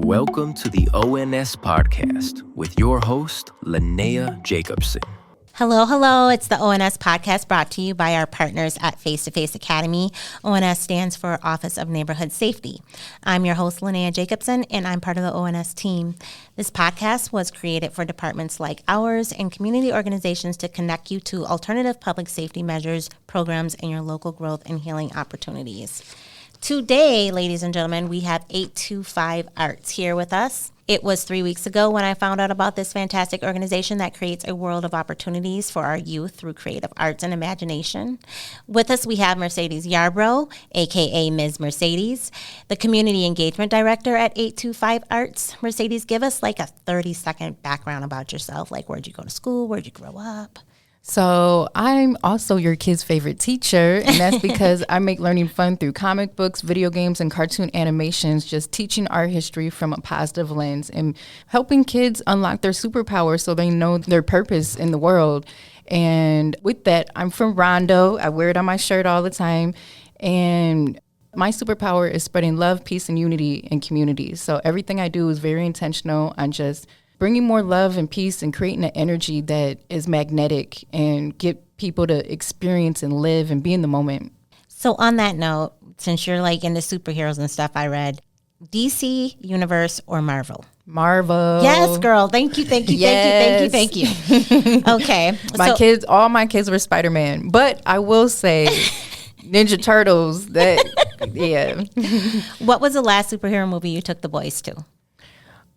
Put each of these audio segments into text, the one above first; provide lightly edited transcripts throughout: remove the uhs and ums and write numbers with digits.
Welcome to the ONS podcast with your host, Linnea Jacobson. Hello. It's the ONS podcast brought to you by our partners at Face to Face Academy. ONS stands for Office of Neighborhood Safety. I'm your host, Linnea Jacobson, and I'm part of the ONS team. This podcast was created for departments like ours and community organizations to connect you to alternative public safety measures, programs, and your local growth and healing opportunities. Today, ladies and gentlemen, we have 825 Arts here with us. It was 3 weeks ago when I found out about this fantastic organization that creates a world of opportunities for our youth through creative arts and imagination. With us, we have Mercedes Yarbrough, aka Ms. Mercedes, the Community Engagement Director at 825 Arts. Mercedes, give us like a 30-second background about yourself. Like, where'd you go to school? Where'd you grow up? So I'm also your kid's favorite teacher, and that's because I make learning fun through comic books, video games, and cartoon animations, just teaching art history from a positive lens and helping kids unlock their superpowers so they know their purpose in the world. And with that, I'm from Rondo. I wear it on my shirt all the time. And my superpower is spreading love, peace, and unity in communities. So everything I do is very intentional on just bringing more love and peace and creating an energy that is magnetic and get people to experience and live and be in the moment. So on that note, since you're like into superheroes and stuff, I read DC, Universe, or Marvel? Marvel. Yes, girl. Thank you. Yes. Thank you. Okay. All my kids were Spider-Man, but I will say Ninja Turtles, yeah. What was the last superhero movie you took the boys to?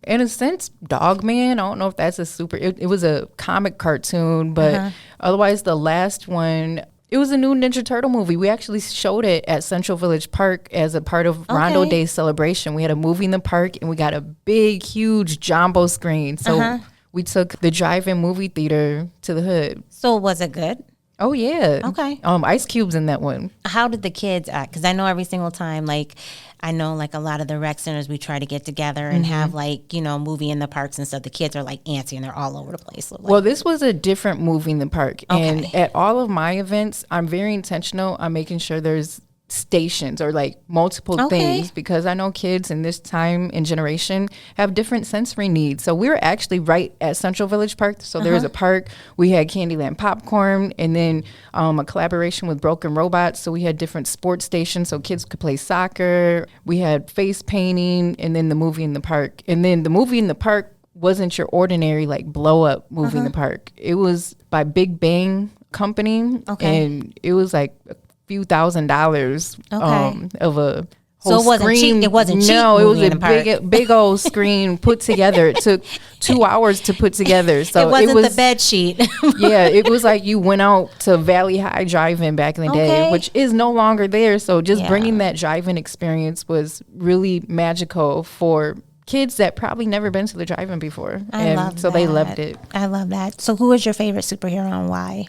In a sense, Dogman. I don't know if that's it was a comic cartoon, but otherwise the last one, it was a new Ninja Turtle movie. We actually showed it at Central Village Park as a part of Rondo Day celebration. We had a movie in the park and we got a big, huge jumbo screen. So we took the drive-in movie theater to the hood. So was it good? Oh, yeah. Okay. Ice Cube's in that one. How did the kids act? Because I know every single time, like, I know like a lot of the rec centers, we try to get together and have like, movie in the parks and stuff. The kids are like antsy and they're all over the place. So, like, well, this was a different movie in the park. And at all of my events, I'm very intentional on making sure there's stations or like multiple things, because I know kids in this time and generation have different sensory needs. So we were actually right at Central Village Park. So there was a park. We had Candyland popcorn, and then a collaboration with Broken Robots. So we had different sports stations so kids could play soccer. We had face painting, and then the movie in the park. And then the movie in the park wasn't your ordinary like blow up movie in the park. It was by Big Bang Company, and it was like few $1,000s of a whole so it wasn't screen. cheap. It wasn't cheap. No, it was a big old screen put together. It took 2 hours to put together. So it wasn't the bed sheet. Yeah, it was like you went out to Valley High Drive-In back in the day, which is no longer there. So just bringing that drive-in experience was really magical for kids that probably never been to the drive-in before. They loved it. I love that. So who is your favorite superhero and why?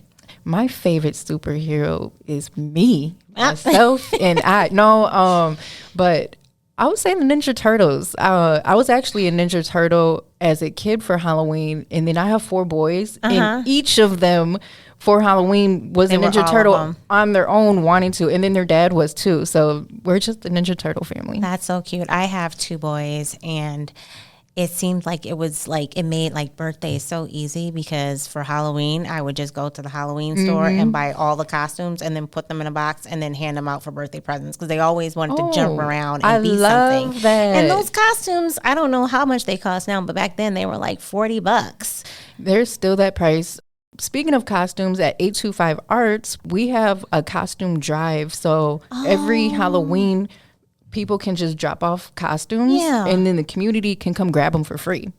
My favorite superhero is me, myself, and but I would say the Ninja Turtles. I was actually a Ninja Turtle as a kid for Halloween, and then I have 4 boys, and each of them for Halloween was a Ninja Turtle on their own wanting to, and then their dad was too. So we're just the Ninja Turtle family. That's so cute. I have 2 boys, and it seemed like it made like birthdays so easy, because for Halloween, I would just go to the Halloween store and buy all the costumes and then put them in a box and then hand them out for birthday presents, because they always wanted to jump around and be something. That. And those costumes, I don't know how much they cost now, but back then they were like $40. They're still that price. Speaking of costumes, at 825 Arts, we have a costume drive. So every Halloween, people can just drop off costumes, and then the community can come grab them for free.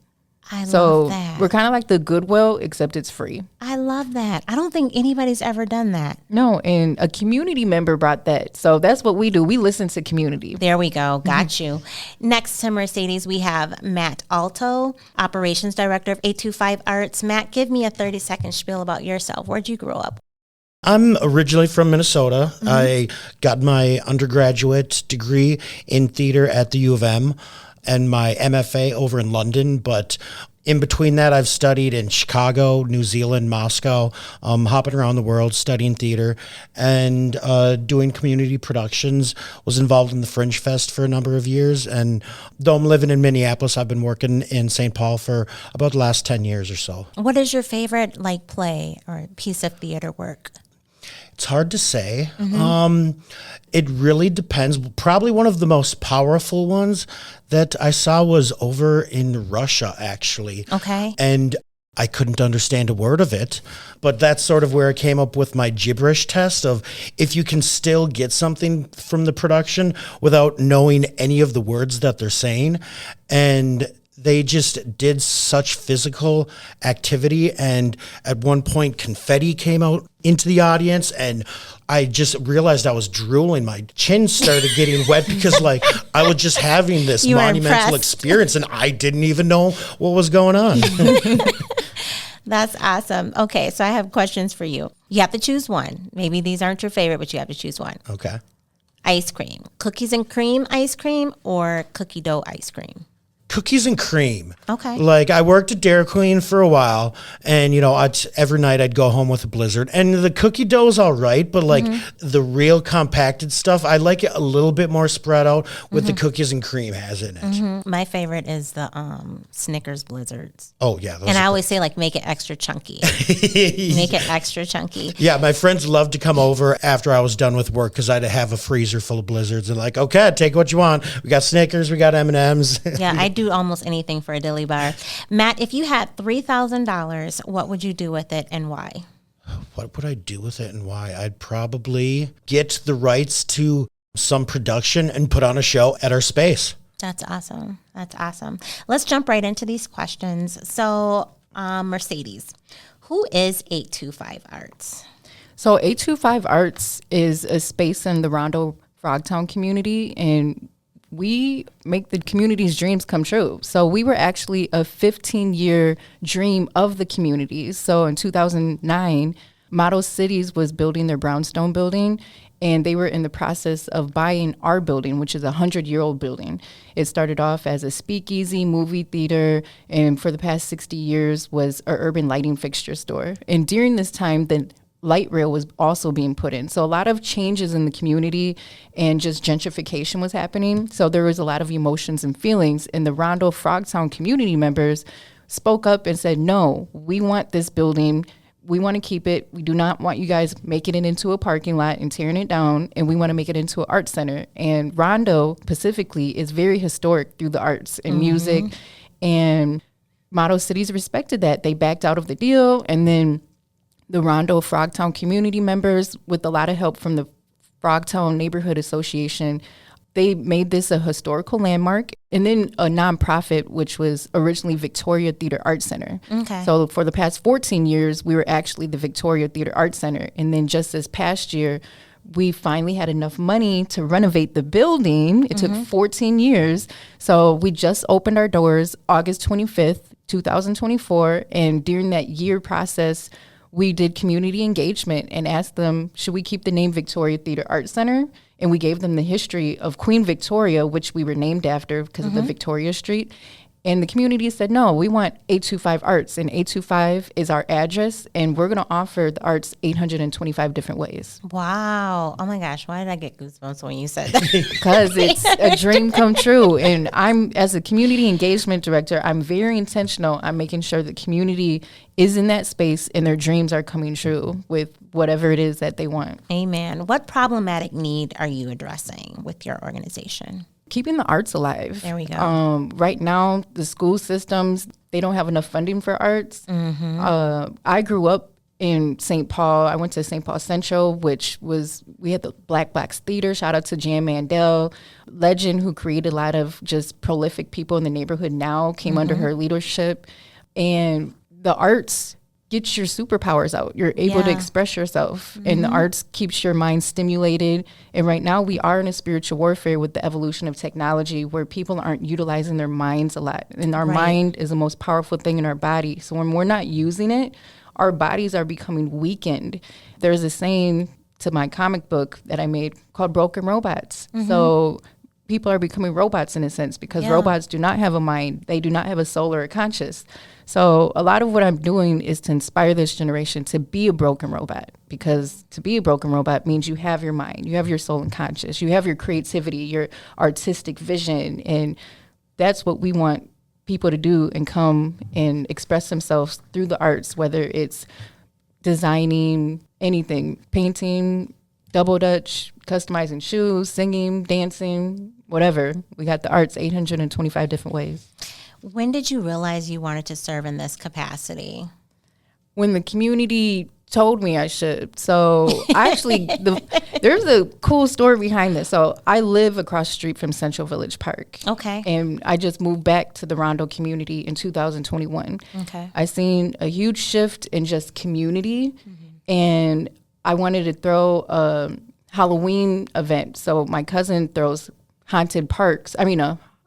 I love that. We're kind of like the Goodwill, except it's free. I love that. I don't think anybody's ever done that. No, and a community member brought that. So that's what we do. We listen to community. There we go. Got you. Next to Mercedes, we have Matt Alto, Operations Director of 825 Arts. Matt, give me a 30-second spiel about yourself. Where'd you grow up? I'm originally from Minnesota. I got my undergraduate degree in theater at the U of M. and my MFA over in London, but in between that, I've studied in Chicago, New Zealand, Moscow, hopping around the world, studying theater and doing community productions. Was involved in the Fringe Fest for a number of years. And though I'm living in Minneapolis, I've been working in St. Paul for about the last 10 years or so. What is your favorite play or piece of theater work? It's hard to say. It really depends. Probably one of the most powerful ones that I saw was over in Russia, actually. Okay. And I couldn't understand a word of it, but that's sort of where I came up with my gibberish test of if you can still get something from the production without knowing any of the words that they're saying. And they just did such physical activity, and at one point confetti came out into the audience, and I just realized I was drooling. My chin started getting wet because I was just having this monumental experience, and I didn't even know what was going on. That's awesome. Okay, so I have questions for you. You have to choose one. Maybe these aren't your favorite, but you have to choose one. Okay. Ice cream. Cookies and cream ice cream or cookie dough ice cream? Cookies and cream. Okay. I worked at Dairy Queen for a while, and every night I'd go home with a Blizzard. And the cookie dough is all right, but the real compacted stuff, I like it a little bit more spread out with the cookies and cream has in it. My favorite is the Snickers Blizzards. Oh yeah, and I always say make it extra chunky. Make it extra chunky. Yeah, my friends loved to come over after I was done with work because I'd have a freezer full of Blizzards and okay, take what you want. We got Snickers, we got M&Ms. Yeah, I do almost anything for a dilly bar. Matt, if you had $3,000, what would you do with it and why? What would I do with it and why? I'd probably get the rights to some production and put on a show at our space. That's awesome. That's awesome. Let's jump right into these questions. So, Mercedes, who is 825 Arts? So 825 Arts is a space in the Rondo Frogtown community, and we make the community's dreams come true. So we were actually a 15-year dream of the community. So in 2009, Model Cities was building their brownstone building, and they were in the process of buying our building, which is a 100-year-old building. It started off as a speakeasy, movie theater, and for the past 60 years was an urban lighting fixture store. And during this time, the light rail was also being put in. So a lot of changes in the community and just gentrification was happening. So there was a lot of emotions and feelings. And the Rondo Frogtown community members spoke up and said, no, we want this building. We want to keep it. We do not want you guys making it into a parking lot and tearing it down. And we want to make it into an art center. And Rondo specifically is very historic through the arts and music. And Model Cities respected that. They backed out of the deal. And then the Rondo Frogtown community members, with a lot of help from the Frogtown Neighborhood Association, they made this a historical landmark, and then a nonprofit, which was originally Victoria Theater Arts Center. Okay. So for the past 14 years, we were actually the Victoria Theater Arts Center. And then just this past year, we finally had enough money to renovate the building. It took 14 years. So we just opened our doors August 25th, 2024. And during that year process, we did community engagement and asked them, should we keep the name Victoria Theater Arts Center? And we gave them the history of Queen Victoria, which we were named after because of the Victoria Street. And the community said, no, we want 825 Arts. And 825 is our address, and we're going to offer the arts 825 different ways. Wow. Oh, my gosh. Why did I get goosebumps when you said that? Because it's a dream come true. And as a community engagement director, I'm very intentional on making sure the community is in that space and their dreams are coming true with whatever it is that they want. Amen. What problematic need are you addressing with your organization? Keeping the arts alive. There we go. Right now, the school systems, they don't have enough funding for arts. I grew up in St. Paul. I went to St. Paul Central, we had the Black Box Theater. Shout out to Jan Mandel, legend who created a lot of just prolific people in the neighborhood now, came under her leadership. And the arts gets your superpowers out. You're able to express yourself, and the arts keeps your mind stimulated. And right now we are in a spiritual warfare with the evolution of technology where people aren't utilizing their minds a lot. And our mind is the most powerful thing in our body. So when we're not using it, our bodies are becoming weakened. There's a saying to my comic book that I made called Broken Robots. So people are becoming robots in a sense, because robots do not have a mind. They do not have a soul or a conscience. So a lot of what I'm doing is to inspire this generation to be a broken robot, because to be a broken robot means you have your mind, you have your soul and conscience, you have your creativity, your artistic vision. And that's what we want people to do, and come and express themselves through the arts, whether it's designing, anything, painting, double dutch, customizing shoes, singing, dancing, whatever. We got the arts 825 different ways. When did you realize you wanted to serve in this capacity? When the community told me I should. So I actually, there's a cool story behind this. So I live across the street from Central Village Park. Okay. And I just moved back to the Rondo community in 2021. Okay. I seen a huge shift in just community, and I wanted to throw a Halloween event. So my cousin throws a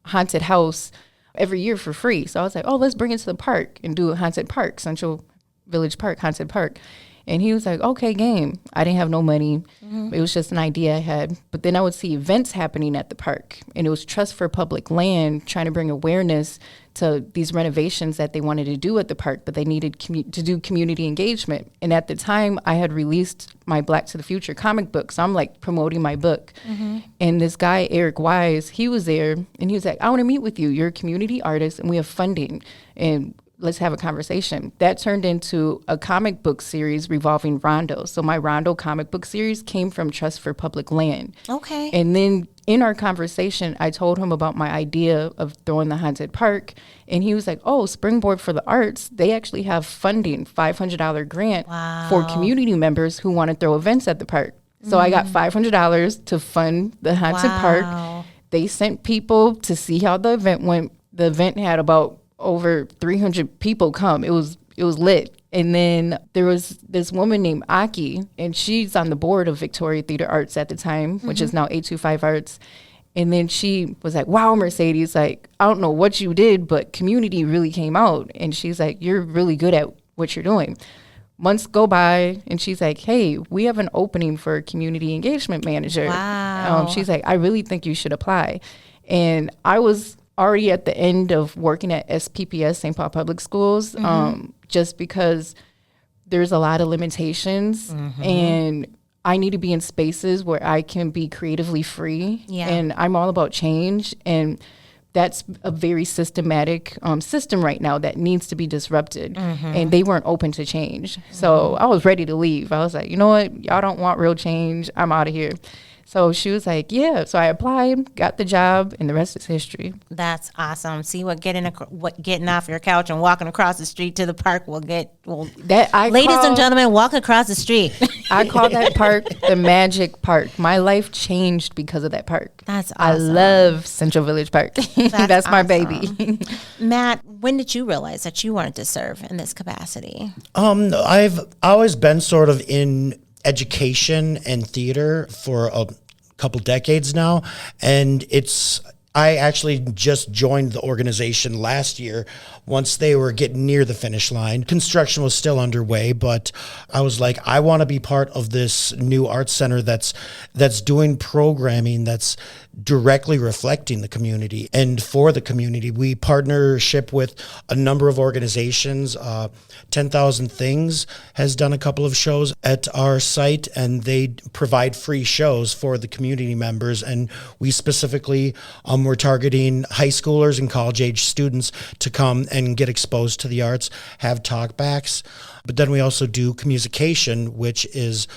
haunted house every year for free. So I was like, oh, let's bring it to the park and do a haunted park, Central Village Park, haunted park. And he was like, okay, game. I didn't have no money. It was just an idea I had. But then I would see events happening at the park, and it was Trust for Public Land trying to bring awareness to these renovations that they wanted to do at the park, but they needed to do community engagement. And at the time, I had released my Black to the Future comic book, so I'm like promoting my book. And this guy, Eric Wise, he was there, and he was like, I want to meet with you. You're a community artist, and we have funding, and let's have a conversation. That turned into a comic book series revolving Rondo. So my Rondo comic book series came from Trust for Public Land. Okay. And then in our conversation, I told him about my idea of throwing the haunted park. And he was like, oh, Springboard for the Arts, they actually have funding, $500 grant for community members who want to throw events at the park. So I got $500 to fund the haunted park. They sent people to see how the event went. The event had about over 300 people come. It was lit. And then there was this woman named Aki, and she's on the board of Victoria Theater Arts at the time, which is now 825 Arts. And then she was like, wow, Mercedes, like, I don't know what you did, but community really came out. And she's like, you're really good at what you're doing. Months go by, and she's like, hey, we have an opening for a community engagement manager. Wow. She's like, I really think you should apply. And I was already at the end of working at SPPS, St. Paul Public Schools, just because there's a lot of limitations, and I need to be in spaces where I can be creatively free. And I'm all about change, and that's a very systematic system right now that needs to be disrupted, and they weren't open to change. So I was ready to leave. I was like, you know what? Y'all don't want real change. I'm out of here. So she was like, yeah. So I applied, got the job, and the rest is history. That's awesome. See what getting off your couch and walking across the street to the park will get. Ladies and gentlemen, walk across the street. I call that park the magic park. My life changed because of that park. That's awesome. I love Central Village Park. That's my baby. Matt, when did you realize that you wanted to serve in this capacity? I've always been sort of in education and theater for a couple decades now, and I actually just joined the organization last year once they were getting near the finish line. Construction was still underway, but I was like, I want to be part of this new arts center that's doing programming that's directly reflecting the community and for the community. We partnership with a number of organizations. 10,000 Things has done a couple of shows at our site, and they provide free shows for the community members. And we specifically we're targeting high schoolers and college age students to come and get exposed to the arts, have talkbacks. But then we also do Communication, which is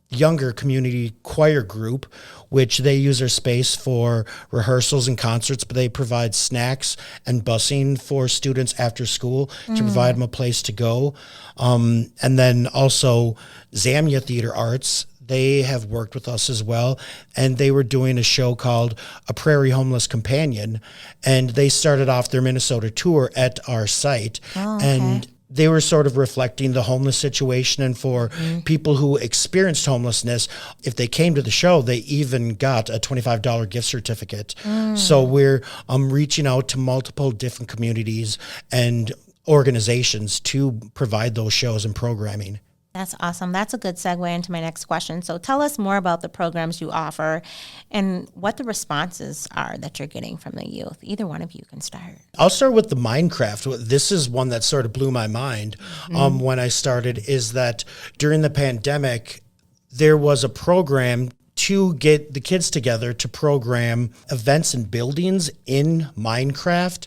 younger community choir group, which they use their space for rehearsals and concerts, but they provide snacks and busing for students after school to provide them a place to go. And then also Zamia Theater Arts, they have worked with us as well, and they were doing a show called A Prairie Homeless Companion, and they started off their Minnesota tour at our site. And they were sort of reflecting the homeless situation, and for people who experienced homelessness, if they came to the show, they even got a $25 gift certificate. So we're reaching out to multiple different communities and organizations to provide those shows and programming. That's awesome. That's a good segue into my next question. So tell us more about the programs you offer and what the responses are that you're getting from the youth. Either one of you can start. I'll start with the Minecraft. This is one that sort of blew my mind when I started, is that during the pandemic, there was a program to get the kids together to program events and buildings in Minecraft.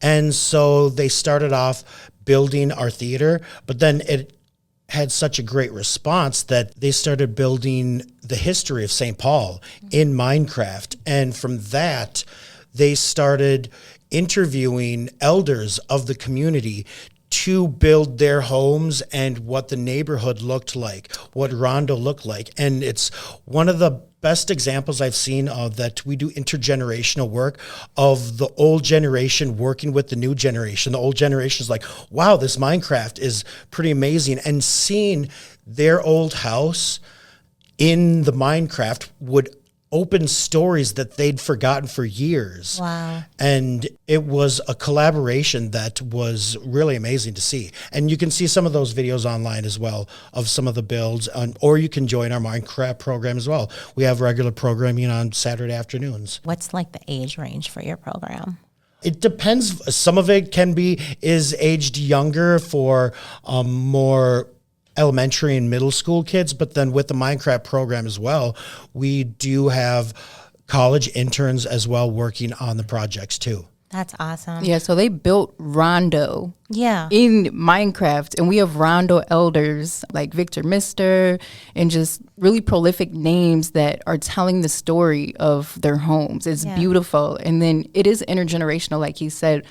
And so they started off building our theater, but then it had such a great response that they started building the history of St. Paul in Minecraft. And from that, they started interviewing elders of the community to build their homes and what the neighborhood looked like, what Rondo looked like. And it's one of the best examples I've seen of that. We do intergenerational work of the old generation working with the new generation. The old generation is like, wow, this Minecraft is pretty amazing. And seeing their old house in the Minecraft would open stories that they'd forgotten for years. Wow. And it was a collaboration that was really amazing to see. And you can see some of those videos online as well of some of the builds, or you can join our Minecraft program as well. We have regular programming on Saturday afternoons. What's like the age range for your program? It depends. Some of it is aged younger for more elementary and middle school kids, but then with the Minecraft program as well, we do have college interns as well working on the projects too. That's awesome. Yeah, so they built Rondo in Minecraft, and we have Rondo elders like Victor Mister and just really prolific names that are telling the story of their homes. It's beautiful. And then it is intergenerational, like he said,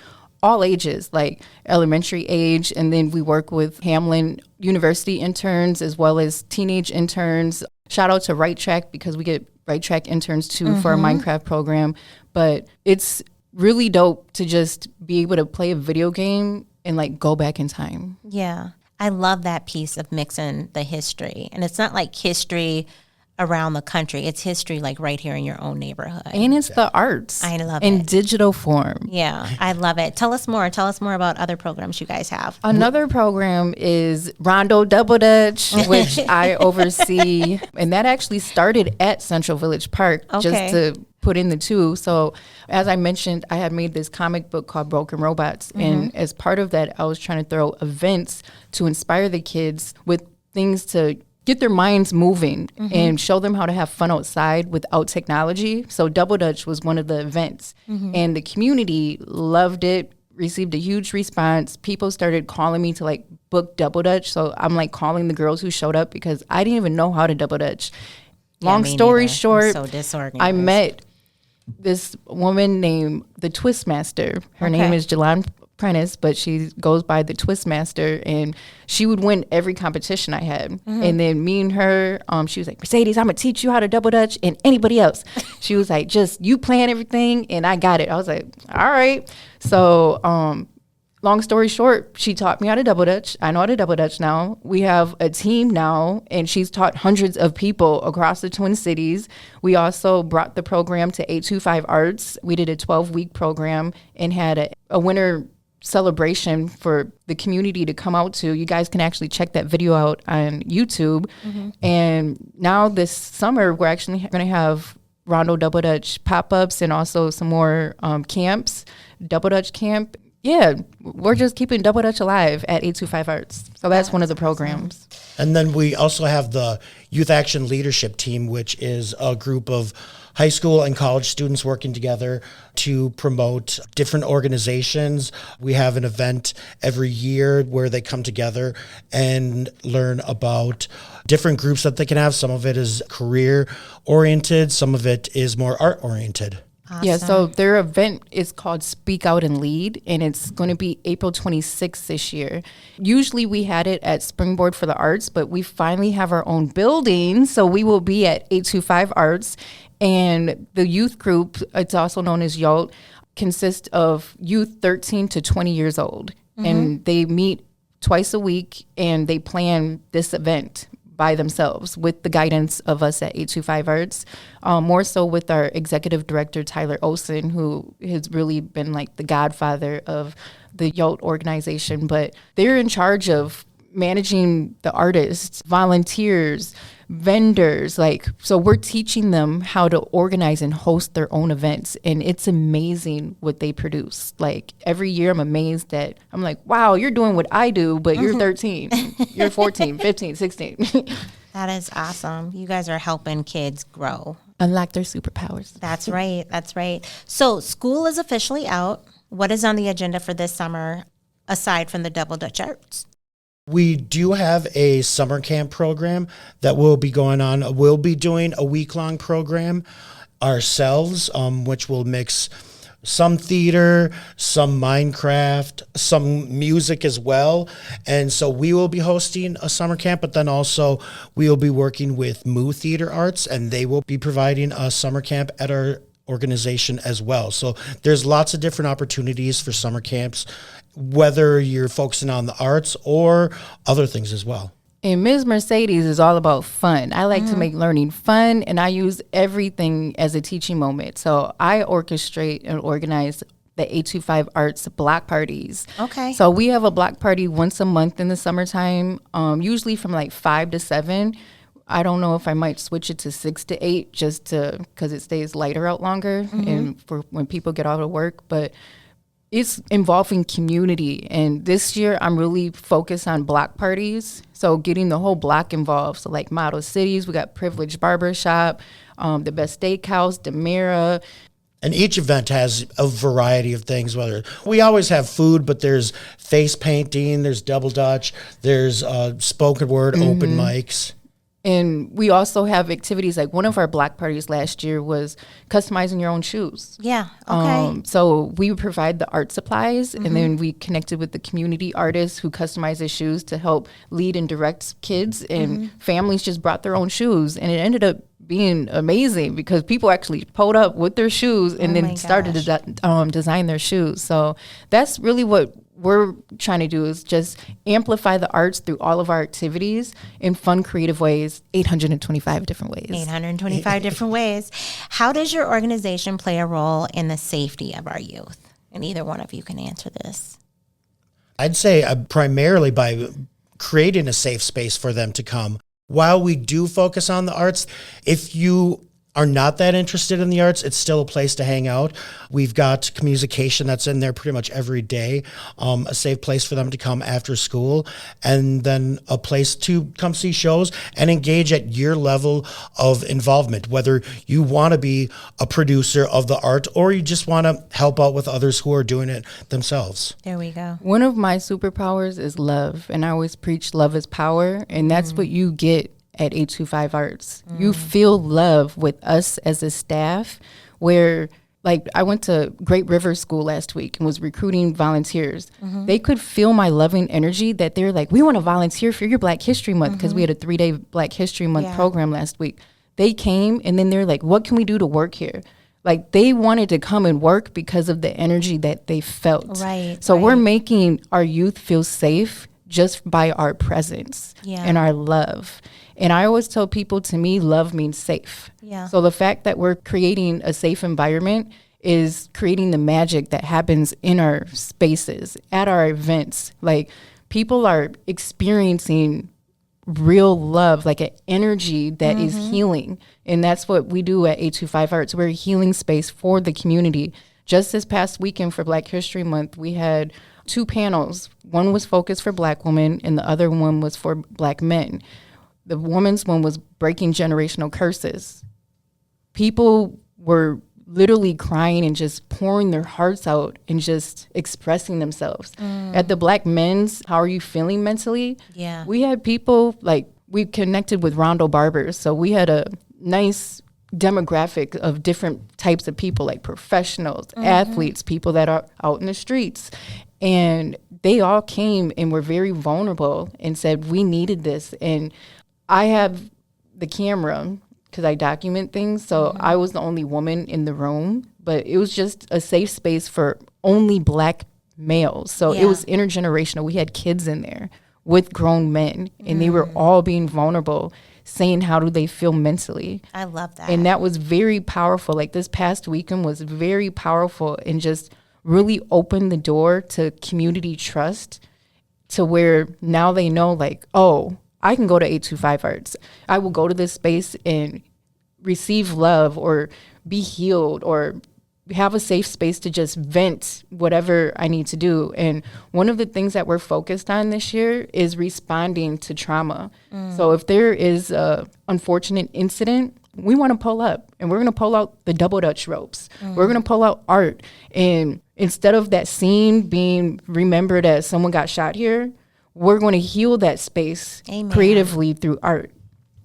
all ages, like elementary age. And then we work with Hamlin University interns as well as teenage interns. Shout out to Right Track, because we get Right Track interns too for our Minecraft program. But it's really dope to just be able to play a video game and like go back in time. Yeah. I love that piece of mixing the history. And it's not like history around the country. It's history like right here in your own neighborhood. And it's the arts. I love in it. digital form. Yeah, I love it. Tell us more. Tell us more about other programs you guys have. Another program is Rondo Double Dutch, which I oversee. And that actually started at Central Village Park, just to put in the two. So as I mentioned, I had made this comic book called Broken Robots. And as part of that, I was trying to throw events to inspire the kids with things to get their minds moving and show them how to have fun outside without technology. So Double Dutch was one of the events. And the community loved it, received a huge response. People started calling me to like book Double Dutch. So I'm like calling the girls who showed up because I didn't even know how to Double Dutch. Long story short, I'm so disorganized. I met this woman named the Twist Master. Her name is Jelon Prentice, but she goes by the Twist Master, and she would win every competition I had. And then me and her, she was like, Mercedes, I'm gonna teach you how to Double Dutch, and anybody else. She was like, just you plan everything and I got it. I was like, all right. So long story short, she taught me how to Double Dutch. I know how to Double Dutch now. We have a team now, and she's taught hundreds of people across the Twin Cities. We also brought the program to 825 Arts. We did a 12-week program and had a winter celebration for the community to come out to. You guys can actually check that video out on YouTube. And now this summer, we're actually going to have Rondo Double Dutch pop-ups and also some more camps, Double Dutch camp. Yeah, we're just keeping Double Dutch alive at 825 Arts. So that's one of the programs. And then we also have the Youth Action Leadership Team, which is a group of high school and college students working together to promote different organizations. We have an event every year where they come together and learn about different groups that they can have. Some of it is career oriented, some of it is more art oriented. Awesome. Yeah, so their event is called Speak Out and Lead, and it's going to be April 26th this year. Usually we had it at Springboard for the Arts, but we finally have our own building, so we will be at 825 Arts. And the youth group, it's also known as YOLT, consists of youth 13 to 20 years old. And they meet twice a week, and they plan this event by themselves with the guidance of us at 825 Arts, more so with our executive director, Tyler Olson, who has really been like the godfather of the YOLT organization. But they're in charge of managing the artists, volunteers, vendors. Like, so we're teaching them how to organize and host their own events. And it's amazing what they produce. Like, every year I'm amazed that I'm like, wow, you're doing what I do, but you're 13, you're 14, 15, 16. That is awesome. You guys are helping kids grow. Unlock their superpowers. That's right. That's right. So school is officially out. What is on the agenda for this summer aside from the Double Dutch Arts? We do have a summer camp program that will be going on. We'll be doing a week-long program ourselves, which will mix some theater, some Minecraft, some music as well. And so we will be hosting a summer camp, but then also we will be working with Moo Theater Arts, and they will be providing a summer camp at our organization as well. So there's lots of different opportunities for summer camps, whether you're focusing on the arts or other things as well. And Ms. Mercedes is all about fun. I like to make learning fun, and I use everything as a teaching moment. So I orchestrate and organize the 825 Arts block parties. Okay. So we have a block party once a month in the summertime, usually from like 5 to 7. I don't know if I might switch it to 6 to 8 just to because it stays lighter out longer and for when people get out of work. But it's involving community. And this year I'm really focused on block parties. So getting the whole block involved. So like Model Cities, we got Privileged Barbershop, the Best Steakhouse, Demira. And each event has a variety of things, whether we always have food, but there's face painting, there's Double Dutch, there's spoken word, open mics. And we also have activities like one of our block parties last year was customizing your own shoes. Yeah. Okay. So we would provide the art supplies and then we connected with the community artists who customize the shoes to help lead and direct kids, and families just brought their own shoes, and it ended up being amazing because people actually pulled up with their shoes and then started to design their shoes. So that's really what we're trying to do, is just amplify the arts through all of our activities in fun, creative ways, 825 different ways. 825 different ways. How does your organization play a role in the safety of our youth? And either one of you can answer this. I'd say primarily by creating a safe space for them to come. While we do focus on the arts, if you are not that interested in the arts, it's still a place to hang out. We've got communication that's in there pretty much every day, a safe place for them to come after school, and then a place to come see shows and engage at your level of involvement, whether you want to be a producer of the art or you just want to help out with others who are doing it themselves. There we go. One of my superpowers is love, and I always preach love is power, and that's what you get at 825 Arts. You feel love with us as a staff, where like I went to Great River School last week and was recruiting volunteers. They could feel my loving energy, that they're like, we want to volunteer for your Black History Month, because we had a 3-day Black History Month program last week. They came and then they're like, what can we do to work here? Like, they wanted to come and work because of the energy that they felt. Right. So we're making our youth feel safe just by our presence and our love. And I always tell people, to me, love means safe. Yeah. So the fact that we're creating a safe environment is creating the magic that happens in our spaces, at our events. Like, people are experiencing real love, like an energy that is healing. And that's what we do at 825 Arts. We're a healing space for the community. Just this past weekend for Black History Month, we had 2 panels. One was focused for Black women and the other one was for Black men. The woman's one was breaking generational curses. People were literally crying and just pouring their hearts out and just expressing themselves. At the Black men's, how are you feeling mentally? Yeah. We had people, like, we connected with Rondo Barbers. So we had a nice demographic of different types of people, like professionals, athletes, people that are out in the streets. And they all came and were very vulnerable and said, we needed this. And I have the camera because I document things. So I was the only woman in the room, but it was just a safe space for only Black males. So it was intergenerational. We had kids in there with grown men, and they were all being vulnerable, saying how do they feel mentally. I love that. And that was very powerful. Like, this past weekend was very powerful and just really opened the door to community trust, to where now they know like, oh, I can go to 825 Arts. I will go to this space and receive love or be healed or have a safe space to just vent whatever I need to do. And one of the things that we're focused on this year is responding to trauma. So if there is a unfortunate incident, we want to pull up and we're going to pull out the double Dutch ropes. We're going to pull out art. And instead of that scene being remembered as someone got shot here, we're going to heal that space creatively through art.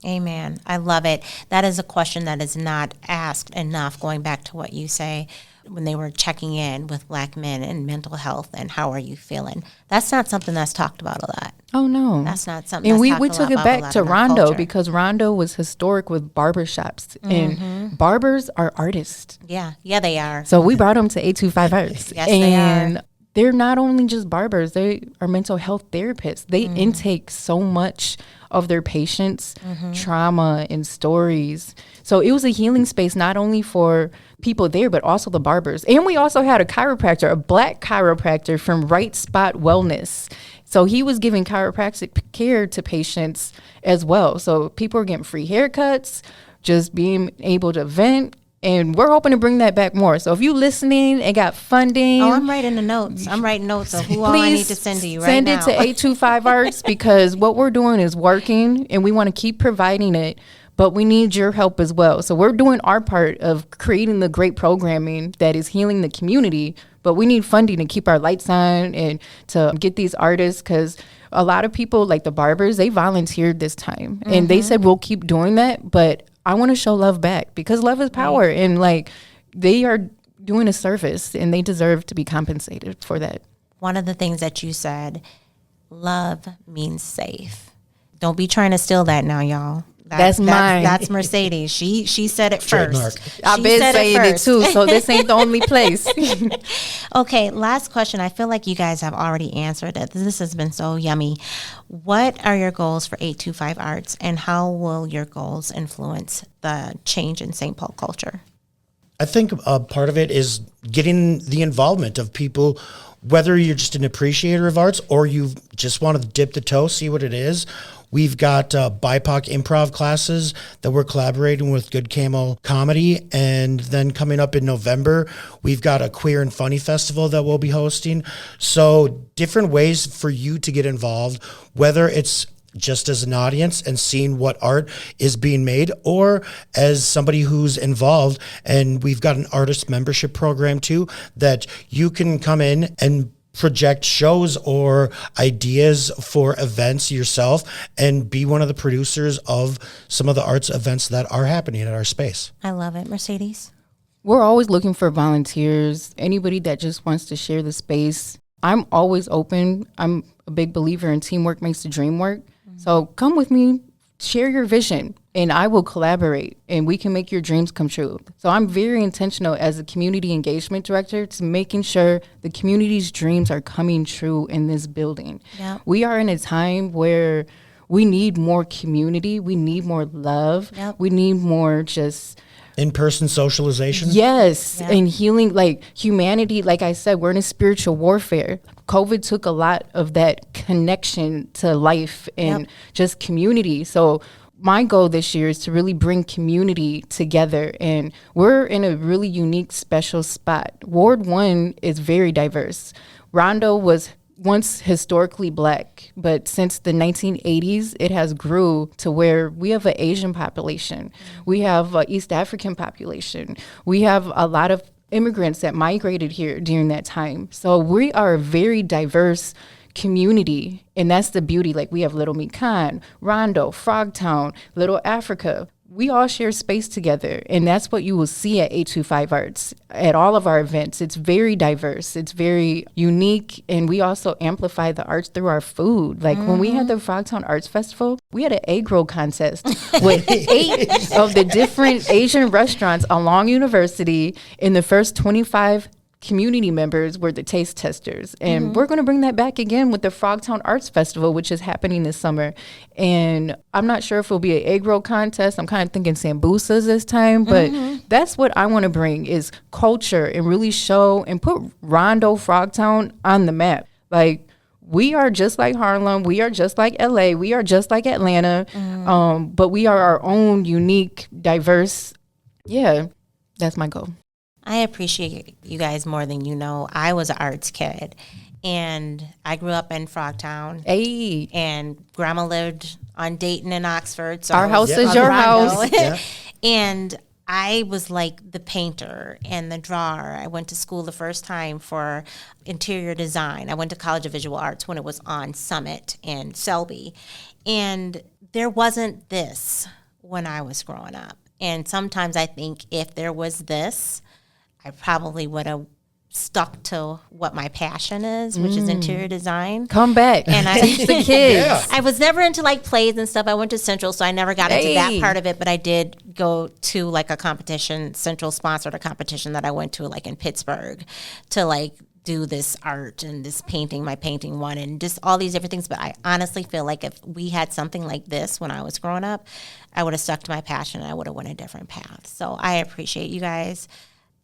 Amen. I love it. That is a question that is not asked enough, going back to what you say when they were checking in with Black men and mental health and how are you feeling. That's not something that's talked about a lot. Oh, no. That's not something and that's we took it back to Rondo because Rondo was historic with barbershops. And barbers are artists. Yeah, they are. So we brought them to 825 Arts. Yes, they are. They're not only just barbers, they are mental health therapists. They intake so much of their patients' trauma and stories. So it was a healing space not only for people there, but also the barbers. And we also had a chiropractor, a Black chiropractor from Right Spot Wellness. So he was giving chiropractic care to patients as well. So people were getting free haircuts, just being able to vent. And we're hoping to bring that back more. So if you listening and got funding. Oh, I'm writing the notes. I'm writing notes of who all I need to send to you right now. Send it to 825 Arts because what we're doing is working and we want to keep providing it, but we need your help as well. So we're doing our part of creating the great programming that is healing the community, but we need funding to keep our lights on and to get these artists because a lot of people like the barbers, they volunteered this time and they said we'll keep doing that, but I want to show love back because love is power and like they are doing a service and they deserve to be compensated for that. One of the things that you said, love means safe. Don't be trying to steal that now, y'all. That's mine. That's Mercedes. She said it first. I've been saying it too, so this ain't the only place. Okay, last question. I feel like you guys have already answered it. This has been so yummy. What are your goals for 825 Arts, and how will your goals influence the change in St. Paul culture? I think part of it is getting the involvement of people, whether you're just an appreciator of arts or you just want to dip the toe, see what it is. We've got BIPOC improv classes that we're collaborating with Good Camo Comedy. And then coming up in November, we've got a Queer and Funny Festival that we'll be hosting. So different ways for you to get involved, whether it's just as an audience and seeing what art is being made or as somebody who's involved. And we've got an artist membership program too that you can come in and project shows or ideas for events yourself and be one of the producers of some of the arts events that are happening at our space. I love it. Mercedes? We're always looking for volunteers, anybody that just wants to share the space. I'm always open. I'm a big believer in teamwork makes the dream work. So come with me, share your vision, and I will collaborate, and we can make your dreams come true. So I'm very intentional as a community engagement director to making sure the community's dreams are coming true in this building. Yep. We are in a time where we need more community. We need more love. Yep. We need more just in-person socialization? Yes, Yeah. and healing, like humanity, like I said, we're in a spiritual warfare. COVID took a lot of that connection to life and just community. So my goal this year is to really bring community together, and we're in a really unique, special spot. Ward 1 is very diverse. Rondo was once historically Black, but since the 1980s, it has grew to where we have an Asian population. We have an East African population. We have a lot of immigrants that migrated here during that time. So we are a very diverse community, and that's the beauty. Like we have Little Mikan, Rondo, Frogtown, Little Africa. We all share space together, and that's what you will see at 825 Arts. At all of our events, it's very diverse, it's very unique, and we also amplify the arts through our food. Like when we had the Frogtown Arts Festival, we had an egg roll contest with 8 of the different Asian restaurants along University. In the first 25 community members were the taste testers, and we're going to bring that back again with the Frogtown Arts Festival, which is happening this summer. And I'm not sure if it'll be an egg roll contest. I'm kind of thinking sambusas this time, but that's what I want to bring is culture and really show and put Rondo Frogtown on the map. Like we are just like Harlem. We are just like LA. We are just like Atlanta. But we are our own unique, diverse. Yeah, that's my goal. I appreciate you guys more than you know. I was an arts kid, and I grew up in Frogtown. Hey. And grandma lived on Dayton and Oxford. So Our house is on your Rondo. house. Yeah. And I was like the painter and the drawer. I went to school the first time for interior design. I went to College of Visual Arts when it was on Summit and Selby. And there wasn't this when I was growing up. And sometimes I think if there was this, I probably would have stuck to what my passion is, which is interior design. Come back And I teach the kids. Yeah. I was never into like plays and stuff. I went to Central, so I never got into that part of it, but I did go to like a competition. Central sponsored a competition that I went to like in Pittsburgh to like do this art and this painting, my painting one, and just all these different things. But I honestly feel like if we had something like this when I was growing up, I would have stuck to my passion and I would have went a different path. So I appreciate you guys.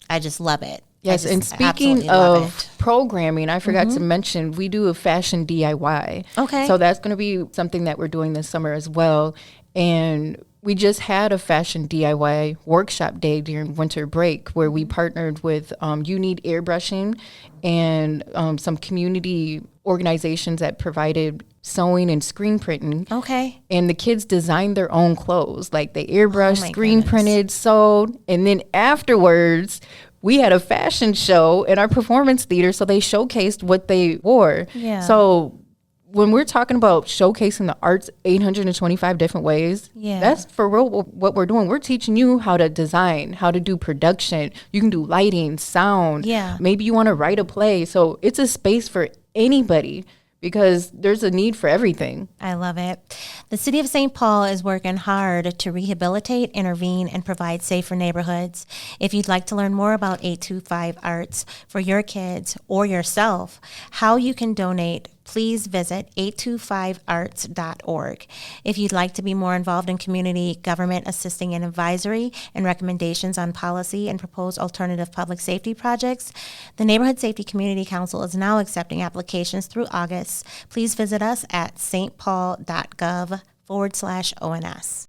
I just love it. Yes, and speaking of programming, I forgot to mention, we do a fashion DIY. Okay. So that's going to be something that we're doing this summer as well. And we just had a fashion DIY workshop day during winter break where we partnered with You Need Airbrushing and some community organizations that provided sewing and screen printing. Okay. And the kids designed their own clothes. Like they airbrushed, my screen goodness. printed, sewed. And then afterwards, we had a fashion show in our performance theater. So they showcased what they wore. Yeah. So when we're talking about showcasing the arts 825 different ways, Yeah. that's for real what we're doing. We're teaching you how to design, how to do production. You can do lighting, sound. Yeah. Maybe you want to write a play. So it's a space for anybody because there's a need for everything. I love it. The City of St. Paul is working hard to rehabilitate, intervene, and provide safer neighborhoods. If you'd like to learn more about 825 Arts for your kids or yourself, how you can donate, please visit 825arts.org. If you'd like to be more involved in community government assisting and advisory and recommendations on policy and proposed alternative public safety projects, the Neighborhood Safety Community Council is now accepting applications through August. Please visit us at stpaul.gov/ONS.